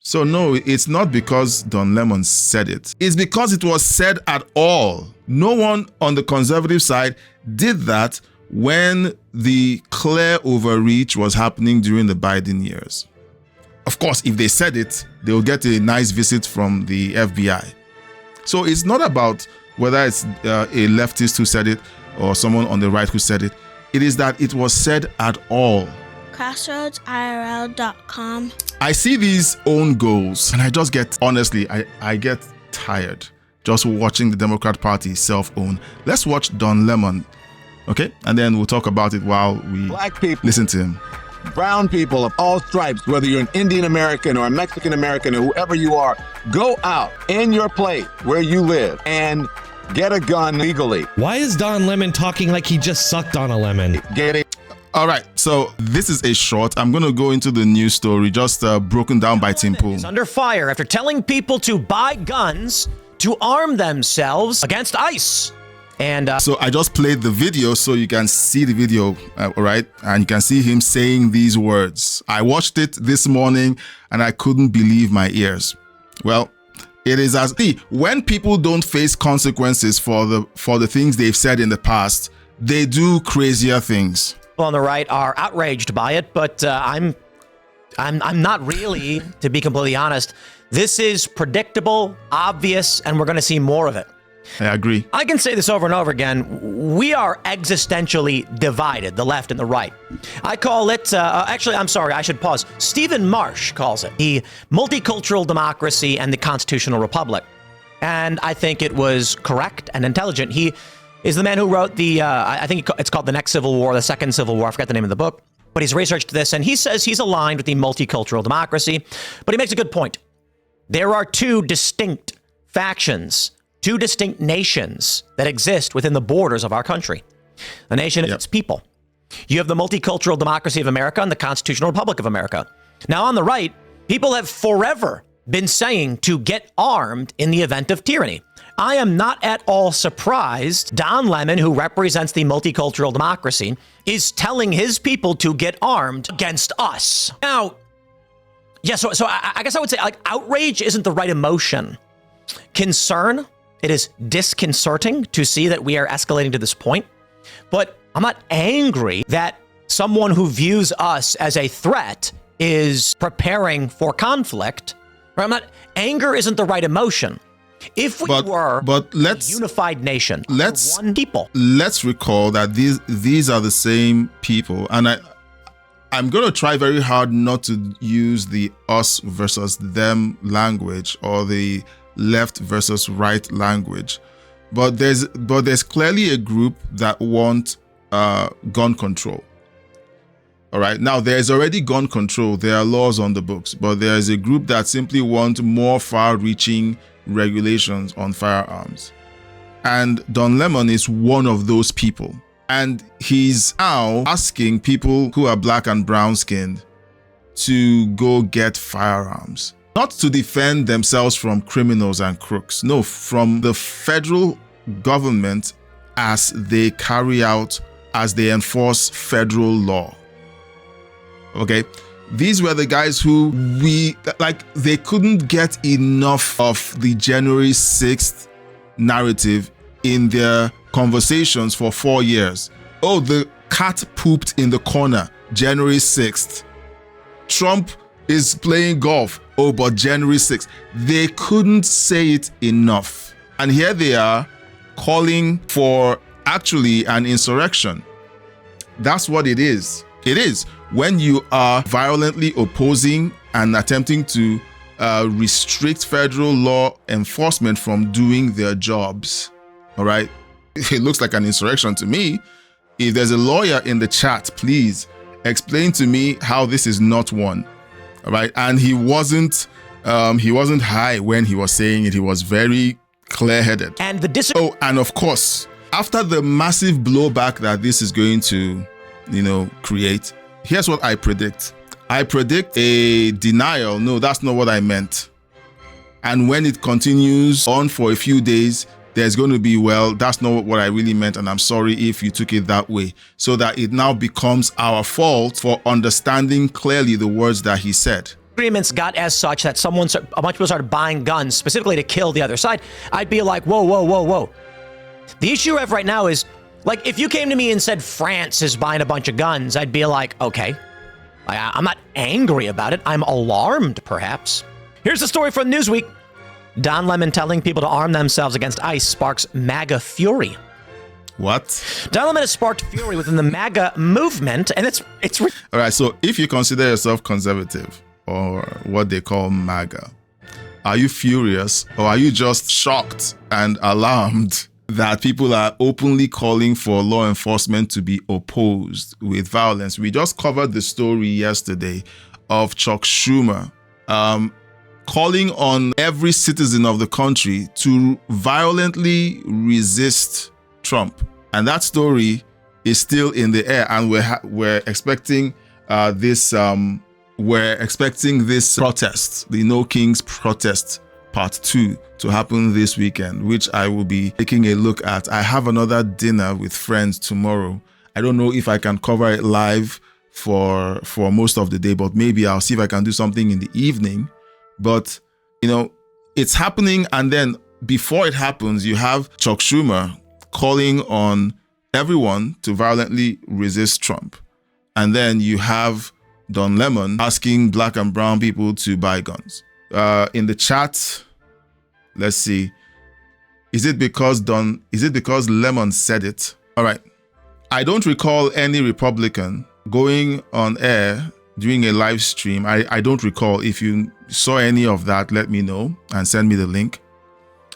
So no, it's not because Don Lemon said it. It's because it was said at all. No one on the conservative side did that when the clear overreach was happening during the Biden years. Of course, if they said it, they'll get a nice visit from the FBI. So it's not about whether it's a leftist who said it or someone on the right who said it. It is that it was said at all. CrossroadsIRL.com. I see these own goals and I just get, honestly, I get tired just watching the Democrat Party self-own. Let's watch Don Lemon, okay? And then we'll talk about it while we Black people, listen to him. brown people of all stripes, whether you're an Indian American or a Mexican American or whoever you are, go out in your place where you live and get a gun legally. Why is Don Lemon talking like he just sucked on a lemon? Get it. All right, so this is a short. I'm going to go into the news story, just broken down by Tim Pool. Is under fire after telling people to buy guns to arm themselves against ICE. And So I just played the video so you can see the video, all right? And you can see him saying these words. I watched it this morning and I couldn't believe my ears. Well, it is as when people don't face consequences for the things they've said in the past, they do crazier things. on the right are outraged by it, but I'm not really, to be completely honest. This is predictable, obvious, and we're going to see more of it. I agree. I can say this over and over again. We are existentially divided, the left and the right. I call it, actually, I'm sorry, I should pause. Stephen Marsh calls it the multicultural democracy and the constitutional republic. And I think it was correct and intelligent. He is the man who wrote the, I think it's called The Next Civil War, the Second Civil War. I forgot the name of the book. But he's researched this, and he says he's aligned with the multicultural democracy. But he makes a good point. There are two distinct factions, two distinct nations that exist within the borders of our country. A nation of its people. You have the multicultural democracy of America and the constitutional republic of America. Now, on the right, people have forever been saying to get armed in the event of tyranny. I am not at all surprised Don Lemon, who represents the multicultural democracy, is telling his people to get armed against us. Now, yeah, so I guess I would say, like, outrage isn't the right emotion. Concern, it is disconcerting to see that we are escalating to this point. But I'm not angry that someone who views us as a threat is preparing for conflict. I'm not. Anger isn't the right emotion. If we were a unified nation, one people. Let's recall that these are the same people, and I'm going to try very hard not to use the us versus them language or the left versus right language, but there's clearly a group that want gun control. All right. Now, there's already gun control. There are laws on the books, but there is a group that simply want more far-reaching regulations on firearms. And Don Lemon is one of those people. And he's now asking people who are black and brown-skinned to go get firearms. Not to defend themselves from criminals and crooks. No, from the federal government as they they enforce federal law. Okay, these were the guys who they couldn't get enough of the January 6th narrative in their conversations for 4 years. Oh, the cat pooped in the corner, January 6th. Trump is playing golf. Oh, but January 6th. They couldn't say it enough. And here they are calling for actually an insurrection. That's what it is. It is when you are violently opposing and attempting to restrict federal law enforcement from doing their jobs. All right. It looks like an insurrection to me. If there's a lawyer in the chat, please explain to me how this is not one. All right. And he wasn't high when he was saying it. He was very clear-headed. And and of course, after the massive blowback that this is going to, create, here's what I predict. I predict a denial. No, that's not what I meant. And when it continues on for a few days, there's going to be, well, that's not what I really meant, and I'm sorry if you took it that way. So that it now becomes our fault for understanding clearly the words that he said. agreements got as such that a bunch of people started buying guns specifically to kill the other side, I'd be like, whoa, whoa, whoa, whoa. The issue I have right now is, like, if you came to me and said France is buying a bunch of guns, I'd be like, okay. I'm not angry about it. I'm alarmed, perhaps. Here's the story from Newsweek. Don Lemon telling people to arm themselves against ICE sparks MAGA fury. What? Don Lemon has sparked fury within the MAGA movement, and it's. All right, so if you consider yourself conservative, or what they call MAGA, are you furious, or are you just shocked and alarmed that people are openly calling for law enforcement to be opposed with violence? We just covered the story yesterday of Chuck Schumer calling on every citizen of the country to violently resist Trump. And that story is still in the air, and we're expecting this protest, the No Kings protest part 2, to happen this weekend, which I will be taking a look at. I have another dinner with friends tomorrow. I don't know if I can cover it live for most of the day, but maybe I'll see if I can do something in the evening. But, you know, it's happening, and then before it happens, you have Chuck Schumer calling on everyone to violently resist Trump. And then you have Don Lemon asking black and brown people to buy guns. In the chat, let's see. Is it because Lemon said it? All right. I don't recall any Republican going on air during a live stream. I don't recall. If you saw any of that, let me know and send me the link.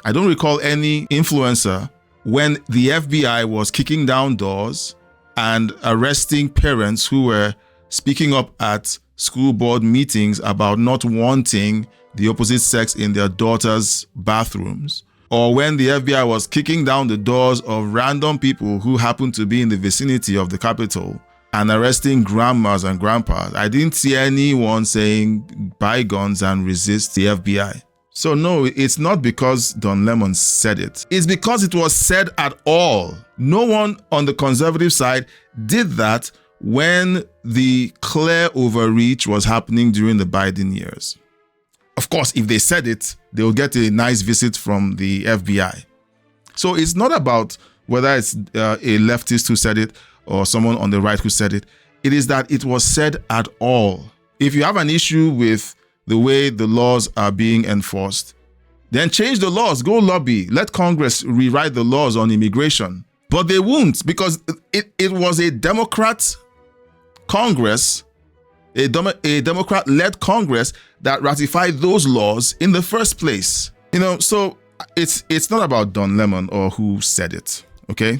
I don't recall any influencer when the FBI was kicking down doors and arresting parents who were speaking up at school board meetings about not wanting the opposite sex in their daughters' bathrooms, or when the FBI was kicking down the doors of random people who happened to be in the vicinity of the Capitol and arresting grandmas and grandpas. I didn't see anyone saying buy guns and resist the FBI. So no, it's not because Don Lemon said it. It's because it was said at all. No one on the conservative side did that when the clear overreach was happening during the Biden years. Of course, if they said it, they'll get a nice visit from the FBI. So it's not about whether it's a leftist who said it or someone on the right who said it. It is that it was said at all. If you have an issue with the way the laws are being enforced, then change the laws, go lobby, let Congress rewrite the laws on immigration. But they won't, because it was a Democrat Congress, a Democrat-led Congress that ratified those laws in the first place. You know, so it's not about Don Lemon or who said it, okay?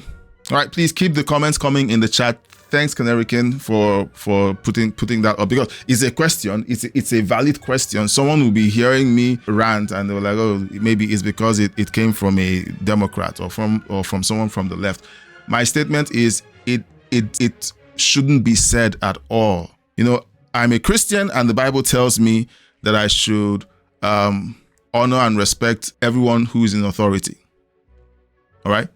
All right, please keep the comments coming in the chat. Thanks, Canarican, for putting that up, because it's a question. It's a valid question. Someone will be hearing me rant and they were like, oh, maybe it's because it came from a Democrat or from someone from the left. My statement is it shouldn't be said at all. You know, I'm a Christian, and the Bible tells me that I should honor and respect everyone who is in authority. All right?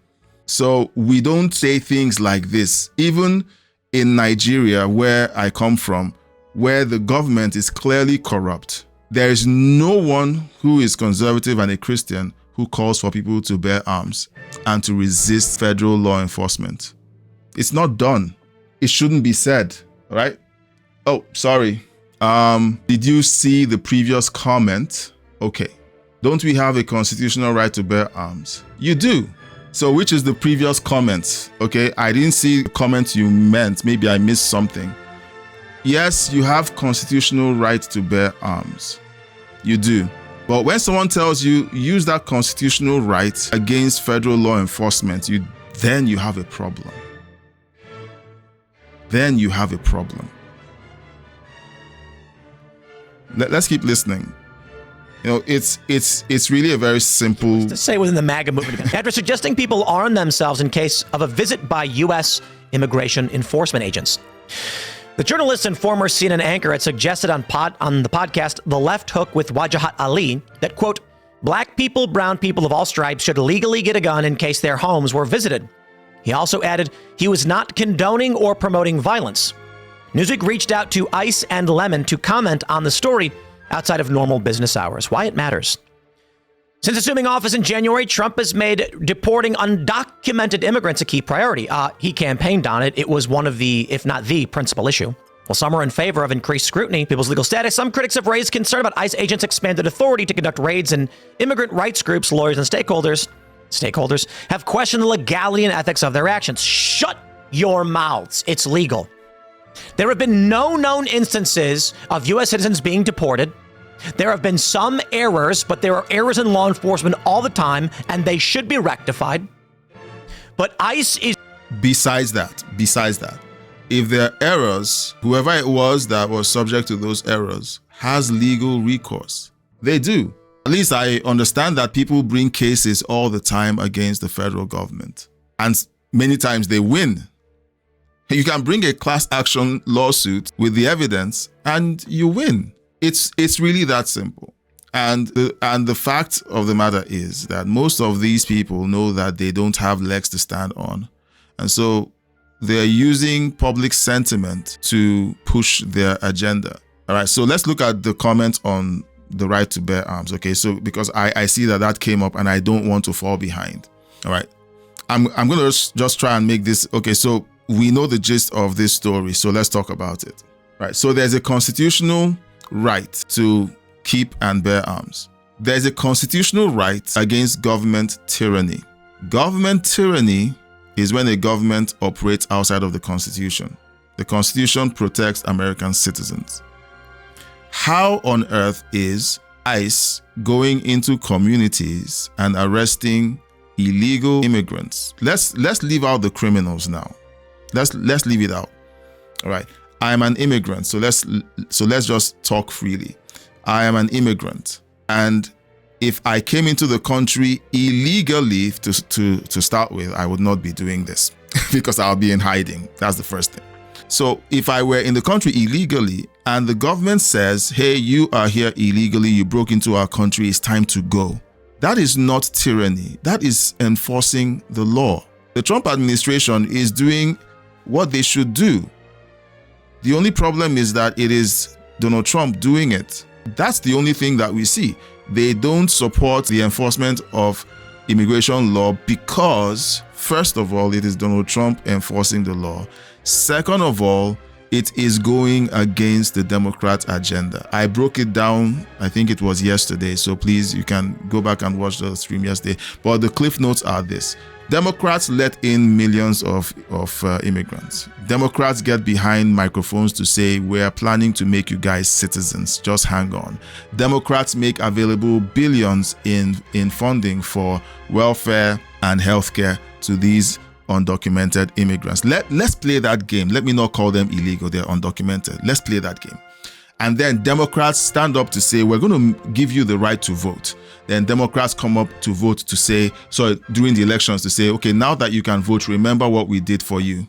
So we don't say things like this. Even in Nigeria, where I come from, where the government is clearly corrupt, there is no one who is conservative and a Christian who calls for people to bear arms and to resist federal law enforcement. It's not done. It shouldn't be said, all right? Oh, sorry. Did you see the previous comment? Okay. Don't we have a constitutional right to bear arms? You do. So which is the previous comment? Okay, I didn't see the comment you meant. Maybe I missed something. Yes, you have constitutional right to bear arms. You do. But when someone tells you use that constitutional right against federal law enforcement, then you have a problem. Then you have a problem. Let's keep listening. You know, it's really a very simple... To say within the MAGA movement. After suggesting people arm themselves in case of a visit by U.S. immigration enforcement agents. The journalist and former CNN anchor had suggested on the podcast The Left Hook with Wajahat Ali that, quote, black people, brown people of all stripes should legally get a gun in case their homes were visited. He also added he was not condoning or promoting violence. Newsweek reached out to ICE and Lemon to comment on the story, outside of normal business hours. Why it matters. Since assuming office in January, Trump has made deporting undocumented immigrants a key priority. He campaigned on it. It was one of the, if not the principal issue. While some are in favor of increased scrutiny, people's legal status, some critics have raised concern about ICE agents' expanded authority to conduct raids, and immigrant rights groups, lawyers, and stakeholders have questioned the legality and ethics of their actions. Shut your mouths. It's legal. There have been no known instances of U.S. citizens being deported. There have been some errors, but there are errors in law enforcement all the time, and they should be rectified. But ICE is... Besides that, if there are errors, whoever it was that was subject to those errors has legal recourse. They do. At least I understand that people bring cases all the time against the federal government. And many times they win. You can bring a class action lawsuit with the evidence and you win. It's really that simple. And the fact of the matter is that most of these people know that they don't have legs to stand on. And so they're using public sentiment to push their agenda. All right, so let's look at the comment on the right to bear arms. Okay, so because I see that came up and I don't want to fall behind. All right, I'm going to just try and make this. Okay, so we know the gist of this story, so let's talk about it. Right, so there's a constitutional right to keep and bear arms. There's a constitutional right against government tyranny. Government tyranny is when a government operates outside of the Constitution. The Constitution protects American citizens. How on earth is ICE going into communities and arresting illegal immigrants? Let's leave out the criminals now. Let's leave it out. All right. I am an immigrant, so let's just talk freely. I am an immigrant, and if I came into the country illegally to start with, I would not be doing this because I'll be in hiding. That's the first thing. So if I were in the country illegally and the government says, hey, you are here illegally, you broke into our country, it's time to go. That is not tyranny. That is enforcing the law. The Trump administration is doing what they should do. The only problem is that it is Donald Trump doing it. That's the only thing that we see. They don't support the enforcement of immigration law because, first of all, it is Donald Trump enforcing the law. Second of all, it is going against the Democrat agenda. I broke it down, I think it was yesterday, so please, you can go back and watch the stream yesterday. But the cliff notes are this. Democrats let in millions of immigrants. Democrats get behind microphones to say, we're planning to make you guys citizens. Just hang on. Democrats make available billions in funding for welfare and healthcare to these undocumented immigrants. Let's play that game. Let me not call them illegal. They're undocumented. Let's play that game. And then Democrats stand up to say, we're going to give you the right to vote. Then Democrats come up to vote to say, so during the elections to say, okay, now that you can vote, remember what we did for you.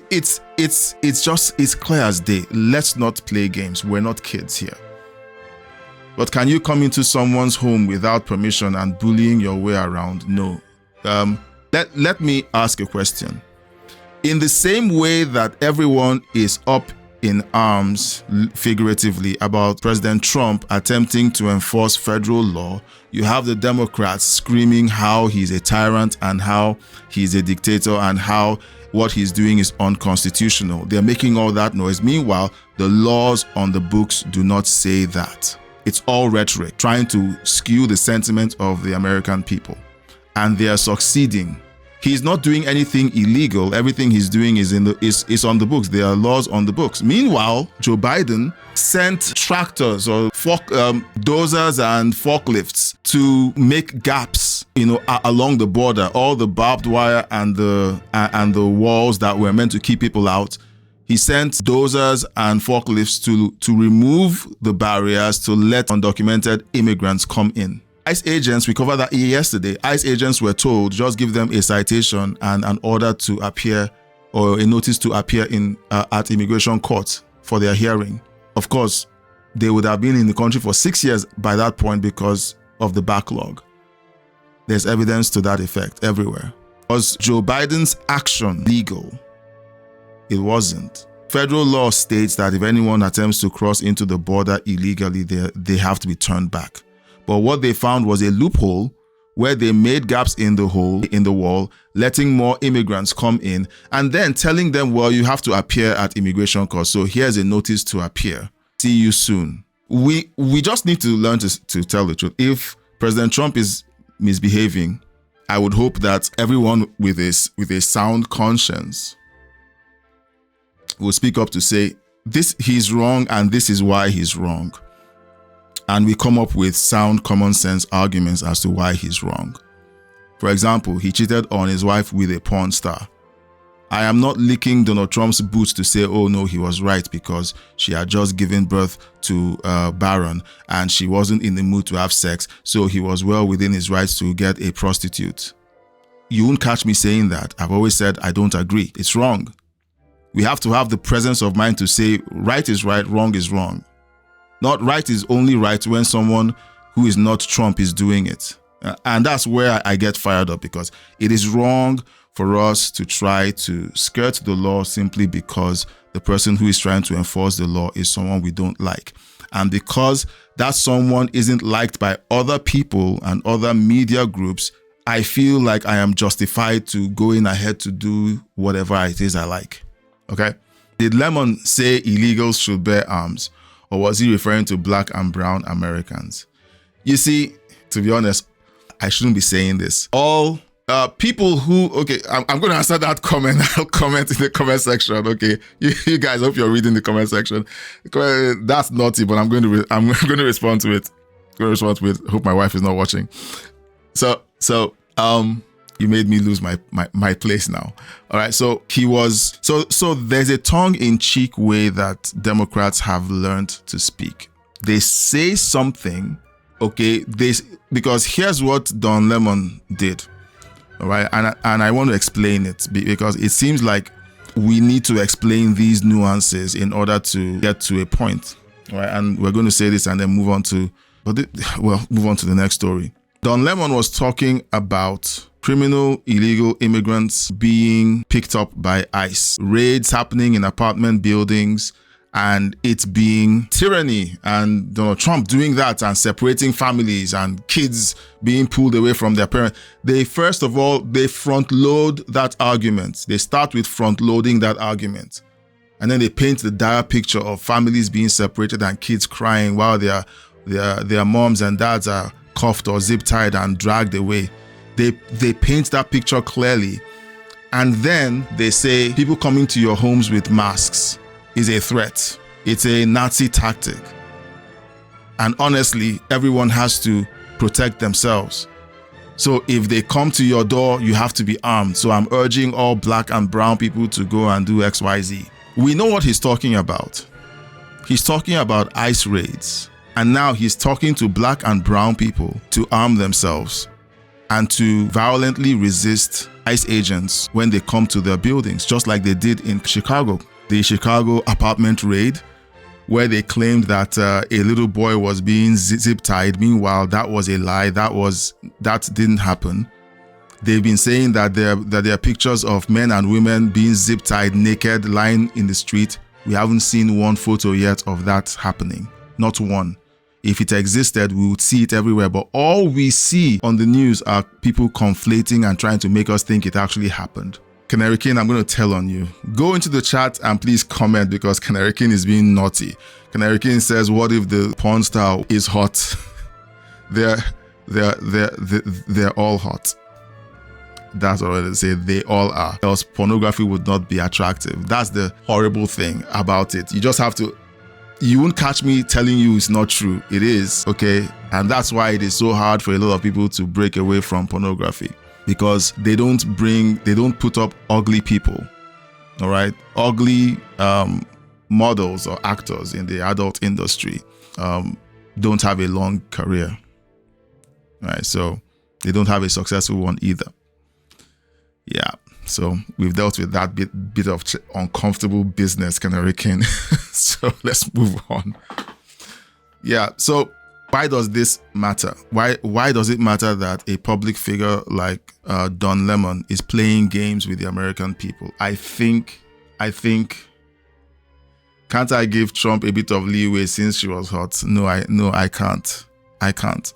It's clear as day. Let's not play games. We're not kids here. But can you come into someone's home without permission and bullying your way around? No. Let me ask a question. In the same way that everyone is up in arms, figuratively, about President Trump attempting to enforce federal law, you have the Democrats screaming how he's a tyrant and how he's a dictator and how what he's doing is unconstitutional. They're making all that noise. Meanwhile, the laws on the books do not say that. It's all rhetoric, trying to skew the sentiment of the American people. And they are succeeding. He's not doing anything illegal. Everything he's doing is on the books. There are laws on the books. Meanwhile, Joe Biden sent tractors or dozers and forklifts to make gaps, along the border. All the barbed wire and the walls that were meant to keep people out. He sent dozers and forklifts to remove the barriers to let undocumented immigrants come in. ICE agents, we covered that yesterday. ICE agents were told, just give them a citation and an order to appear or a notice to appear at immigration court for their hearing. Of course, they would have been in the country for 6 years by that point because of the backlog. There's evidence to that effect everywhere. Was Joe Biden's action legal? It wasn't. Federal law states that if anyone attempts to cross into the border illegally, they have to be turned back. But what they found was a loophole where they made gaps in the wall, letting more immigrants come in, and then telling them, well, you have to appear at immigration court. So here's a notice to appear. See you soon. We just need to learn to tell the truth. If President Trump is misbehaving, I would hope that everyone with a sound conscience will speak up to say, he's wrong and this is why he's wrong. And we come up with sound common sense arguments as to why he's wrong. For example, he cheated on his wife with a porn star. I am not licking Donald Trump's boots to say, oh no, he was right, because she had just given birth to Baron and she wasn't in the mood to have sex, so he was well within his rights to get a prostitute. You won't catch me saying that. I've always said I don't agree. It's wrong. We have to have the presence of mind to say right is right, wrong is wrong. Not right is only right when someone who is not Trump is doing it. And that's where I get fired up, because it is wrong for us to try to skirt the law simply because the person who is trying to enforce the law is someone we don't like. And because that someone isn't liked by other people and other media groups, I feel like I am justified to going ahead to do whatever it is I like. Okay? Did Lemon say illegals should bear arms? Or was he referring to black and brown Americans? You see, to be honest, I shouldn't be saying this. All people who, okay, I'm going to answer that comment. I'll comment in the comment section. Okay, you guys, hope you're reading the comment section. That's naughty, but I'm going to respond to it. Hope my wife is not watching. So you made me lose my place now. All right. So so there's a tongue-in-cheek way that Democrats have learned to speak. They say something, okay, because here's what Don Lemon did. All right. And I want to explain it because it seems like we need to explain these nuances in order to get to a point. All right. And we're going to say this and then move on to the next story. Don Lemon was talking about criminal illegal immigrants being picked up by ICE, raids happening in apartment buildings, and it being tyranny, and Donald Trump doing that and separating families and kids being pulled away from their parents. They front load that argument. They start with front loading that argument. And then they paint the dire picture of families being separated and kids crying while their moms and dads are cuffed or zip tied and dragged away. They paint that picture clearly, and then they say people coming to your homes with masks is a threat. It's a Nazi tactic. And honestly, everyone has to protect themselves. So if they come to your door, you have to be armed. So I'm urging all black and brown people to go and do XYZ. We know what he's talking about. He's talking about ICE raids. And now he's talking to black and brown people to arm themselves and to violently resist ICE agents when they come to their buildings, just like they did in Chicago. The Chicago apartment raid, where they claimed that a little boy was being zip-tied. Meanwhile, that was a lie. That didn't happen. They've been saying that there are pictures of men and women being zip-tied naked, lying in the street. We haven't seen one photo yet of that happening. Not one. If it existed, we would see it everywhere. But all we see on the news are people conflating and trying to make us think it actually happened. Canary King, I'm going to tell on you. Go into the chat and please comment, because Canary King is being naughty. Canary King says, what if the porn star is hot? They're all hot. That's what I say. They all are. Else pornography would not be attractive. That's the horrible thing about it. You won't catch me telling you it's not true. It is, okay? And that's why it is so hard for a lot of people to break away from pornography, because they don't put up ugly people, all right? Ugly models or actors in the adult industry don't have a long career, right? So they don't have a successful one either. Yeah. So we've dealt with that bit of uncomfortable business, Canary King. So let's move on. Yeah. So why does this matter? Why does it matter that a public figure like Don Lemon is playing games with the American people? I think Can't I give Trump a bit of leeway since she was hot? No, I can't. I can't.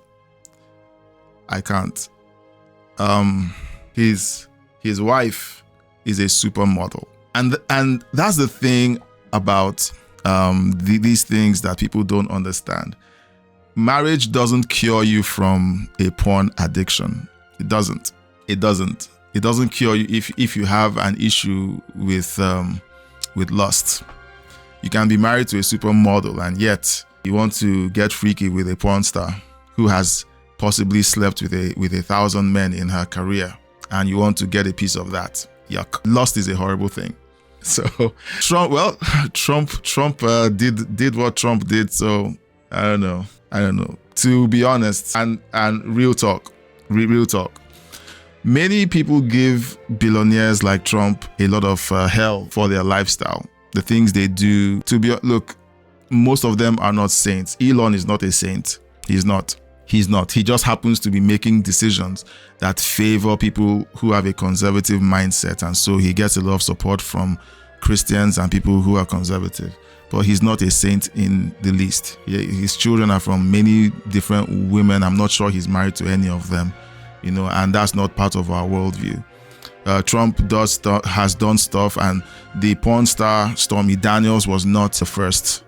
His wife is a supermodel, and that's the thing about these things that people don't understand. Marriage doesn't cure you from a porn addiction. It doesn't cure you if you have an issue with lust. You can be married to a supermodel and yet you want to get freaky with a porn star who has possibly slept with 1,000 men in her career, and you want to get a piece of that. Yuck. Lust is a horrible thing. So Trump did what Trump did. So I don't know. To be honest, and real talk. Many people give billionaires like Trump a lot of hell for their lifestyle, the things they do. Look, most of them are not saints. Elon is not a saint. He's not. He just happens to be making decisions that favor people who have a conservative mindset, and so he gets a lot of support from Christians and people who are conservative. But he's not a saint in the least. His children are from many different women. I'm not sure he's married to any of them, and that's not part of our worldview. Trump has done stuff, and the porn star Stormy Daniels was not the first.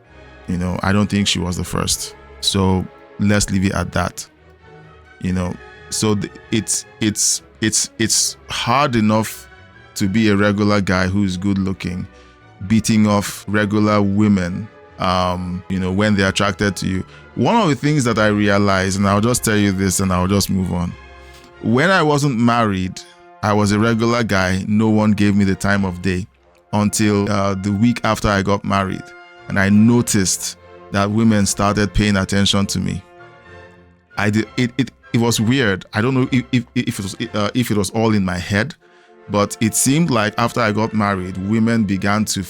I don't think she was the first. So let's leave it at that. So it's hard enough to be a regular guy who's good looking, beating off regular women, when they're attracted to you. One of the things that I realized, and I'll just tell you this and I'll just move on. When I wasn't married, I was a regular guy. No one gave me the time of day until the week after I got married. And I noticed that women started paying attention to me. It was weird. I don't know if it was all in my head, but it seemed like after I got married, women began to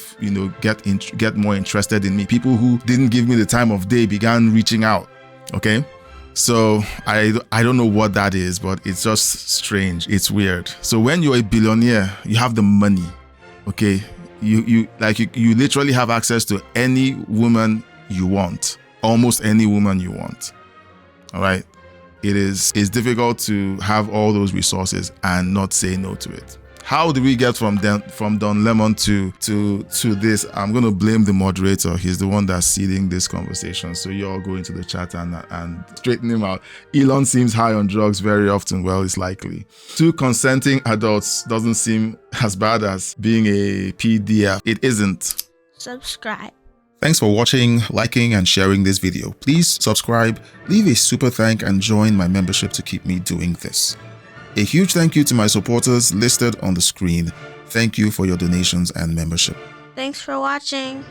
get more interested in me. People who didn't give me the time of day began reaching out. Okay, so I don't know what that is, but it's just strange. It's weird. So when you're a billionaire, you have the money. Okay, you literally have access to any woman you want, almost any woman you want. All right, it's difficult to have all those resources and not say no to it. How do we get from Don Lemon to this? I'm going to blame the moderator. He's the one that's seeding this conversation. So you all go into the chat and straighten him out. Elon seems high on drugs very often. Well, it's likely. 2 consenting adults doesn't seem as bad as being a PDF. It isn't. Subscribe. Thanks for watching, liking, and sharing this video. Please subscribe, leave a super thank, and join my membership to keep me doing this. A huge thank you to my supporters listed on the screen. Thank you for your donations and membership. Thanks for watching.